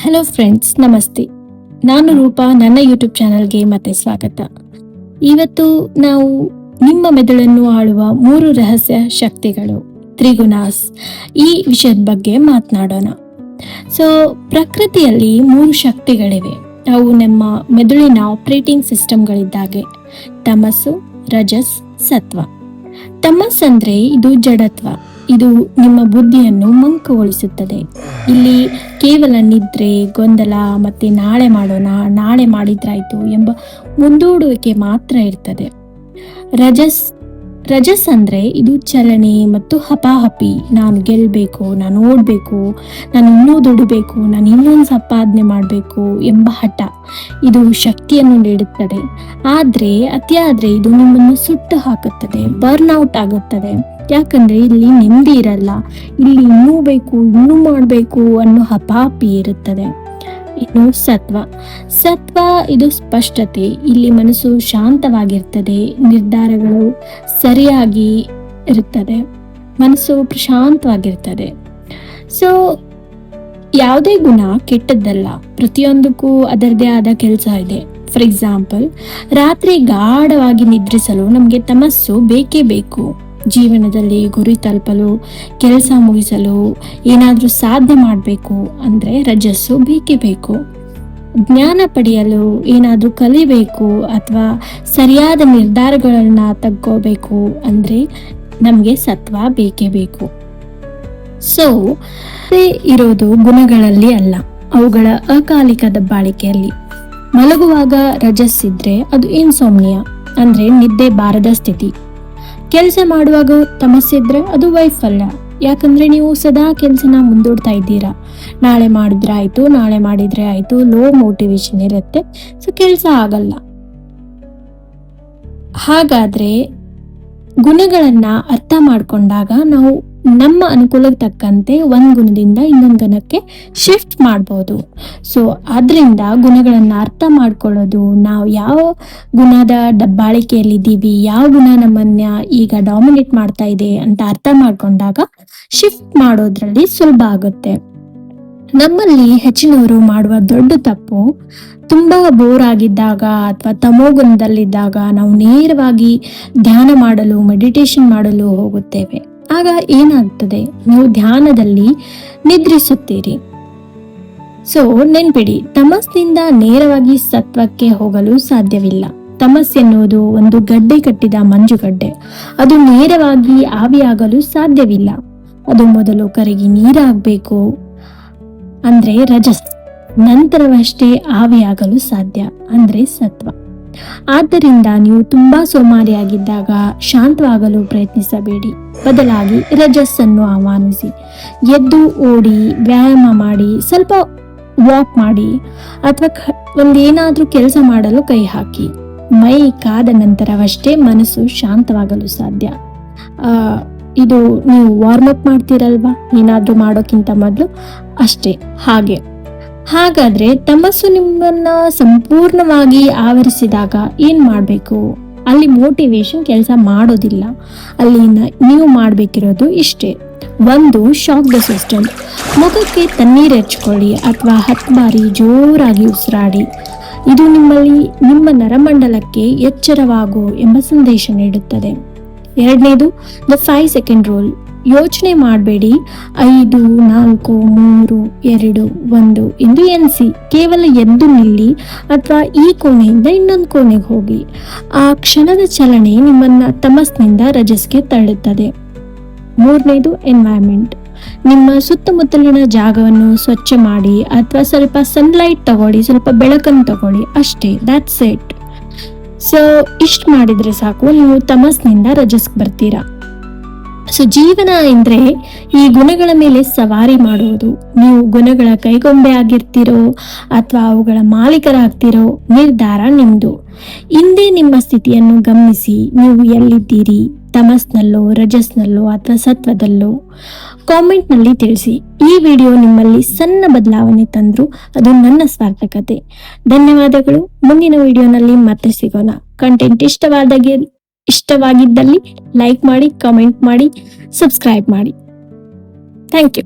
Hello friends, ನಮಸ್ತೆ. ನಾನು ರೂಪಾ. ನನ್ನ ಯೂಟ್ಯೂಬ್ ಚಾನಲ್ಗೆ ಮತ್ತೆ ಸ್ವಾಗತ. ಇವತ್ತು ನಾವು ನಿಮ್ಮ ಮೆದುಳನ್ನು ಆಳುವ 3 ರಹಸ್ಯ ಶಕ್ತಿಗಳು, ತ್ರಿಗುಣಾಸ್, ಈ ವಿಷಯದ ಬಗ್ಗೆ ಮಾತನಾಡೋಣ. ಪ್ರಕೃತಿಯಲ್ಲಿ 3 ಶಕ್ತಿಗಳಿವೆ. ಅವು ನಮ್ಮ ಮೆದುಳಿನ ಆಪರೇಟಿಂಗ್ ಸಿಸ್ಟಮ್ಗಳಿದ್ದಾಗೆ: ತಮಸ್ಸು, ರಜಸ್, ಸತ್ವ. ತಮಸ್ ಅಂದ್ರೆ ಇದು ಜಡತ್ವ. ಇದು ನಿಮ್ಮ ಬುದ್ಧಿಯನ್ನು ಮಂಕುಗೊಳಿಸುತ್ತದೆ. ಇಲ್ಲಿ ಕೇವಲ ನಿದ್ರೆ, ಗೊಂದಲ ಮತ್ತೆ ನಾಳೆ ಮಾಡೋಣ, ನಾಳೆ ಮಾಡಿದ್ರಾಯ್ತು ಎಂಬ ಮುಂದೂಡುವಿಕೆ ಮಾತ್ರ ಇರ್ತದೆ. ರಜಸ್ ಅಂದ್ರೆ ಇದು ಚಲನೆ ಮತ್ತು ಹಪಾಹಪಿ. ನಾನು ಗೆಲ್ಬೇಕು, ನಾನು ಓಡ್ಬೇಕು, ನಾನು ಇನ್ನೂ ದುಡಿಬೇಕು, ನಾನು ಇನ್ನೊಂದು ಸಂಪಾದನೆ ಮಾಡಬೇಕು ಎಂಬ ಹಠ. ಇದು ಶಕ್ತಿಯನ್ನು ನೀಡುತ್ತದೆ. ಅತಿಯಾದ್ರೆ ಇದು ನಿಮ್ಮನ್ನು ಸುಟ್ಟು ಹಾಕುತ್ತದೆ, ಬರ್ನ್ಔಟ್ ಆಗುತ್ತದೆ. ಯಾಕಂದ್ರೆ ಇಲ್ಲಿ ನೆಮ್ಮದಿ ಇರಲ್ಲ. ಇಲ್ಲಿ ಇನ್ನೂ ಬೇಕು, ಇನ್ನೂ ಮಾಡಬೇಕು ಅನ್ನೋ ಹಪಾಪಿ ಇರುತ್ತದೆ. ಇನ್ನು ಸತ್ವ ಇದು ಸ್ಪಷ್ಟತೆ. ಇಲ್ಲಿ ಮನಸ್ಸು ಶಾಂತವಾಗಿರ್ತದೆ, ನಿರ್ಧಾರಗಳು ಸರಿಯಾಗಿ ಇರುತ್ತದೆ, ಮನಸ್ಸು ಪ್ರಶಾಂತವಾಗಿರ್ತದೆ. ಯಾವುದೇ ಗುಣ ಕೆಟ್ಟದ್ದಲ್ಲ, ಪ್ರತಿಯೊಂದಕ್ಕೂ ಅದರದೇ ಆದ ಕೆಲಸ ಇದೆ. ಫಾರ್ ಎಕ್ಸಾಂಪಲ್, ರಾತ್ರಿ ಗಾಢವಾಗಿ ನಿದ್ರಿಸಲು ನಮಗೆ ತಮಸ್ಸು ಬೇಕೇ ಬೇಕು. ಜೀವನದಲ್ಲಿ ಗುರಿ ತಲುಪಲು, ಕೆಲಸ ಮುಗಿಸಲು, ಏನಾದರೂ ಸಾಧನೆ ಮಾಡಬೇಕು ಅಂದ್ರೆ ರಜಸ್ಸು ಬೇಕೇ ಬೇಕು. ಜ್ಞಾನ ಪಡೆಯಲು, ಏನಾದರೂ ಕಲಿಬೇಕು ಅಥವಾ ಸರಿಯಾದ ನಿರ್ಧಾರಗಳನ್ನ ತಗೋಬೇಕು ಅಂದ್ರೆ ನಮಗೆ ಸತ್ವ ಬೇಕೇ ಬೇಕು. ಇರೋದು ಗುಣಗಳಲ್ಲಿ ಅಲ್ಲ, ಅವುಗಳ ಅಕಾಲಿಕ ದಬ್ಬಾಳಿಕೆಯಲ್ಲಿ. ಮಲಗುವಾಗ ರಜಸ್ ಇದ್ರೆ ಅದು ಇನ್ಸೋಮ್ನಿಯಾ ಅಂದ್ರೆ ನಿದ್ದೆ ಬಾರದ ಸ್ಥಿತಿ. ಕೆಲಸ ಮಾಡುವಾಗ ತಮಸ್ಸಿದ್ರೆ ಅದು ವೈಫಲ್ಯ. ಯಾಕಂದ್ರೆ ನೀವು ಸದಾ ಕೆಲಸನ ಮುಂದೂಡ್ತಾ ಇದ್ದೀರಾ. ನಾಳೆ ಮಾಡಿದ್ರೆ ಆಯ್ತು, ಲೋ ಮೋಟಿವೇಶನ್ ಇರುತ್ತೆ, ಕೆಲಸ ಆಗಲ್ಲ. ಹಾಗಾದ್ರೆ ಗುಣಗಳನ್ನ ಅರ್ಥ ಮಾಡ್ಕೊಂಡಾಗ ನಾವು ನಮ್ಮ ಅನುಕೂಲಕ್ಕೆ ತಕ್ಕಂತೆ ಒಂದ್ ಗುಣದಿಂದ ಇನ್ನೊಂದು ಗುಣಕ್ಕೆ ಶಿಫ್ಟ್ ಮಾಡ್ಬೋದು. ಆದ್ರಿಂದ ಗುಣಗಳನ್ನ ಅರ್ಥ ಮಾಡ್ಕೊಳ್ಳೋದು, ನಾವು ಯಾವ ಗುಣದ ದಬ್ಬಾಳಿಕೆಯಲ್ಲಿದ್ದೀವಿ, ಯಾವ ಗುಣ ನಮ್ಮನ್ನ ಈಗ ಡಾಮಿನೇಟ್ ಮಾಡ್ತಾ ಇದೆ ಅಂತ ಅರ್ಥ ಮಾಡ್ಕೊಂಡಾಗ ಶಿಫ್ಟ್ ಮಾಡೋದ್ರಲ್ಲಿ ಸುಲಭ ಆಗುತ್ತೆ. ನಮ್ಮಲ್ಲಿ ಹೆಚ್ಚಿನವರು ಮಾಡುವ ದೊಡ್ಡ ತಪ್ಪು, ತುಂಬಾ ಬೋರ್ ಆಗಿದ್ದಾಗ ಅಥವಾ ತಮೋಗುಣದಲ್ಲಿದ್ದಾಗ ನಾವು ನೇರವಾಗಿ ಧ್ಯಾನ ಮಾಡಲು, ಮೆಡಿಟೇಷನ್ ಮಾಡಲು ಹೋಗುತ್ತೇವೆ. ಆಗ ಏನಾಗ್ತದೆ, ನೀವು ಧ್ಯಾನದಲ್ಲಿ ನಿದ್ರಿಸುತ್ತೀರಿ. ನೆನ್ಪಿಡಿ, ತಮಸ್ನಿಂದ ನೇರವಾಗಿ ಸತ್ವಕ್ಕೆ ಹೋಗಲು ಸಾಧ್ಯವಿಲ್ಲ. ತಮಸ್ ಎನ್ನುವುದು ಒಂದು ಗಡ್ಡೆ ಕಟ್ಟಿದ ಮಂಜುಗಡ್ಡೆ. ಅದು ನೇರವಾಗಿ ಆವಿಯಾಗಲು ಸಾಧ್ಯವಿಲ್ಲ. ಅದು ಮೊದಲು ಕರಗಿ ನೀರಾಗಬೇಕು, ಅಂದ್ರೆ ರಜಸ್. ನಂತರವಷ್ಟೇ ಆವಿಯಾಗಲು ಸಾಧ್ಯ, ಅಂದ್ರೆ ಸತ್ವ. ಆದ್ದರಿಂದ ನೀವು ತುಂಬಾ ಸೋಮಾರಿಯಾಗಿದ್ದಾಗ ಶಾಂತವಾಗಲು ಪ್ರಯತ್ನಿಸಬೇಡಿ. ಬದಲಾಗಿ ರಜಸ್ಸನ್ನು ಆಹ್ವಾನಿಸಿ. ಎದ್ದು ಓಡಿ, ವ್ಯಾಯಾಮ ಮಾಡಿ, ಸ್ವಲ್ಪ ವಾಕ್ ಮಾಡಿ, ಅಥವಾ ಒಂದೇನಾದ್ರೂ ಕೆಲಸ ಮಾಡಲು ಕೈ ಹಾಕಿ. ಮೈ ಕಾದ ನಂತರವಷ್ಟೇ ಮನಸ್ಸು ಶಾಂತವಾಗಲು ಸಾಧ್ಯ. ಇದು ನೀವು ವಾರ್ಮ್ ಅಪ್ ಮಾಡ್ತೀರಲ್ವಾ, ಏನಾದ್ರೂ ಮಾಡೋಕ್ಕಿಂತ ಮೊದಲು ಅಷ್ಟೇ. ಹಾಗಾದ್ರೆ ತಮಸ್ಸು ನಿಮ್ಮನ್ನ ಸಂಪೂರ್ಣವಾಗಿ ಆವರಿಸಿದಾಗ ಏನ್ ಮಾಡ್ಬೇಕು? ಅಲ್ಲಿ ಮೋಟಿವೇಶನ್ ಕೆಲಸ ಮಾಡೋದಿಲ್ಲ. ಅಲ್ಲಿ ನೀವು ಮಾಡ್ಬೇಕಿರೋದು ಇಷ್ಟೇ: 1, ಶಾಕ್ ದ ಸಿಸ್ಟಮ್. ಮುಖಕ್ಕೆ ತಣ್ಣೀರು ಹಚ್ಕೊಳ್ಳಿ ಅಥವಾ 10 ಬಾರಿ ಜೋರಾಗಿ ಉಸಿರಾಡಿ. ಇದು ನಿಮ್ಮ ನರಮಂಡಲಕ್ಕೆ ಎಚ್ಚರವಾಗು ಎಂಬ ಸಂದೇಶ ನೀಡುತ್ತದೆ. 2ನೇದು, ದ 5 ಸೆಕೆಂಡ್ ರೂಲ್. ಯೋಚನೆ ಮಾಡಬೇಡಿ. 5, 4, 3, 2, 1 ಎಂದು ಎಣಿಸಿ. ಕೇವಲ ಎದ್ದು ನಿಲ್ಲಿ ಅಥವಾ ಈ ಕೋಣೆಯಿಂದ ಇನ್ನೊಂದು ಕೋಣೆಗೆ ಹೋಗಿ. ಆ ಕ್ಷಣದ ಚಲನೆ ನಿಮ್ಮನ್ನ ತಮಸ್ನಿಂದ ರಜಸ್ಗೆ ತಳ್ಳುತ್ತದೆ. 3ನೇದು, ಎನ್ವೈರನ್ಮೆಂಟ್. ನಿಮ್ಮ ಸುತ್ತಮುತ್ತಲಿನ ಜಾಗವನ್ನು ಸ್ವಚ್ಛ ಮಾಡಿ ಅಥವಾ ಸ್ವಲ್ಪ ಸನ್ಲೈಟ್ ತಗೊಳ್ಳಿ, ಸ್ವಲ್ಪ ಬೆಳಕನ್ನು ತಗೊಳ್ಳಿ, ಅಷ್ಟೇ. That's it. ಇಷ್ಟು ಮಾಡಿದ್ರೆ ಸಾಕು, ನೀವು ತಮಸ್ನಿಂದ ರಜಸ್ಗೆ ಬರ್ತೀರಾ. ಜೀವನ ಎಂದ್ರೆ ಈ ಗುಣಗಳ ಮೇಲೆ ಸವಾರಿ ಮಾಡುವುದು. ನೀವು ಗುಣಗಳ ಕೈಗೊಂಬೆ ಆಗಿರ್ತೀರೋ ಅಥವಾ ಅವುಗಳ ಮಾಲೀಕರಾಗ್ತಿರೋ ನಿರ್ಧಾರ ನಿಮ್ದು. ಹಿಂದೆ ನಿಮ್ಮ ಸ್ಥಿತಿಯನ್ನು ಗಮನಿಸಿ. ನೀವು ಎಲ್ಲಿದ್ದೀರಿ? ತಮಸ್ನಲ್ಲೋ, ರಜಸ್ನಲ್ಲೋ ಅಥವಾ ಸತ್ವದಲ್ಲೋ? ಕಾಮೆಂಟ್ ನಲ್ಲಿ ತಿಳಿಸಿ. ಈ ವಿಡಿಯೋ ನಿಮ್ಮಲ್ಲಿ ಸಣ್ಣ ಬದಲಾವಣೆ ತಂದ್ರು ಅದು ನನ್ನ ಸಾರ್ಥಕತೆ. ಧನ್ಯವಾದಗಳು. ಮುಂದಿನ ವಿಡಿಯೋನಲ್ಲಿ ಮತ್ತೆ ಸಿಗೋಣ. ಕಂಟೆಂಟ್ ಇಷ್ಟವಾಗಿದ್ದಲ್ಲಿ ಲೈಕ್ ಮಾಡಿ, ಕಾಮೆಂಟ್ ಮಾಡಿ, ಸಬ್ಸ್ಕ್ರೈಬ್ ಮಾಡಿ. Thank you.